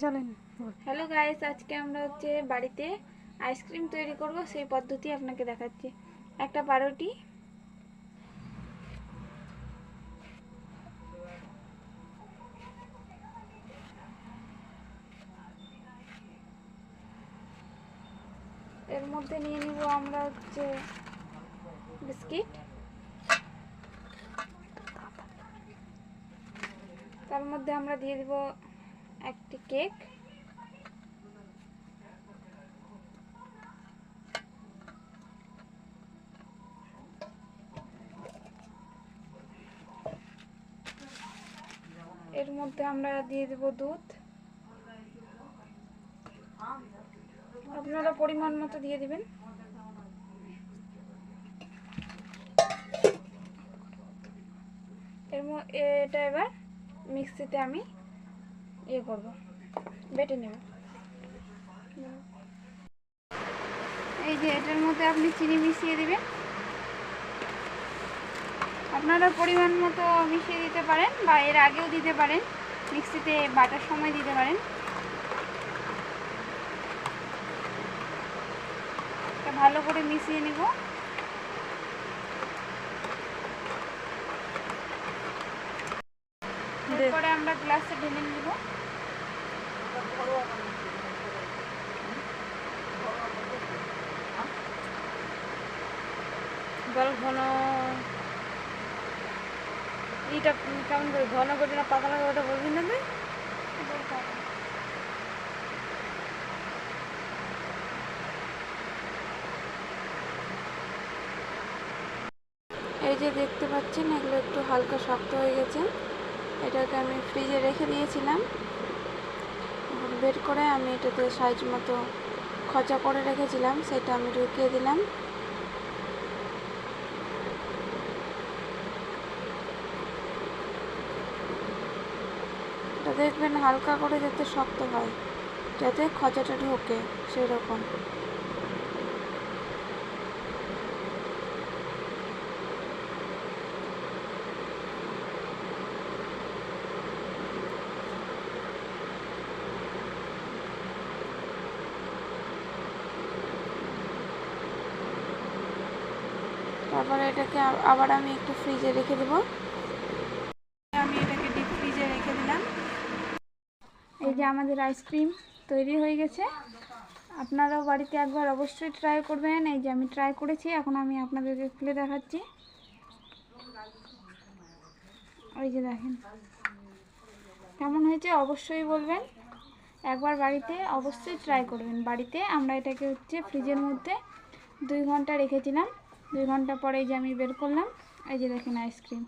চলেন। Hello guys, আজকে আমরা বাড়িতে আইসক্রিম তৈরি করব, সেই পদ্ধতি আপনাকে দেখাচ্ছি। একটা পাউরুটি, এর মধ্যে নিয়ে নিব আমরা বিস্কিট, তার মধ্যে আমরা দিয়ে দিব একটি কেক, এর মধ্যে আমরা দিয়ে দেব দুধ, আপনারা পরিমাণ মতো দিয়ে দিবেন। এটা এবার মিক্সিতে আমি করব, বেটে নেব। এই যে এটার মধ্যে আপনি চিনি মিশিয়ে দিবেন, আপনারা পরিমাণ মতো মিশিয়ে দিতে পারেন বা এর আগেও দিতে পারেন, মিক্সিতে বাটার সময় দিতে পারেন। এটা ভালো করে মিশিয়ে নিব। এরপরে আমরা গ্লাসে ঢেলে নিব। ঘন এটা কেমন করে ঘন করে না পাতলা করে ওটা বলবি না? এই যে দেখতে পাচ্ছেন, এগুলো একটু হালকা শক্ত হয়ে গেছে। এটাকে আমি ফ্রিজে রেখে দিয়েছিলাম, এখন বের করে আমি এটাতে সাইজ মতো খচা করে রেখেছিলাম, সেটা আমি ঢুকিয়ে দিলাম। এটা দেখবেন হালকা করে যাতে শক্ত হয়, যাতে খচাটা ঢোকে সেরকম। তারপরে এটাকে আবার আমি একটু ফ্রিজে রেখে দেব। আমি এটাকে ডিপ ফ্রিজে রেখে দিলাম। এই যে আমাদের আইসক্রিম তৈরি হয়ে গেছে। আপনারাও বাড়িতে একবার অবশ্যই ট্রাই করবেন। এই যে আমি ট্রাই করেছি, এখন আমি আপনাদেরকে খুলে দেখাচ্ছি। ওই যে দেখেন কেমন হয়েছে, অবশ্যই বলবেন। একবার বাড়িতে অবশ্যই ট্রাই করবেন। বাড়িতে আমরা এটাকে ফ্রিজের মধ্যে 2 ঘন্টা রেখেছিলাম। 2 ঘন্টা পরে এই যে আমি বের করলাম। এই যে দেখেন আইসক্রিম।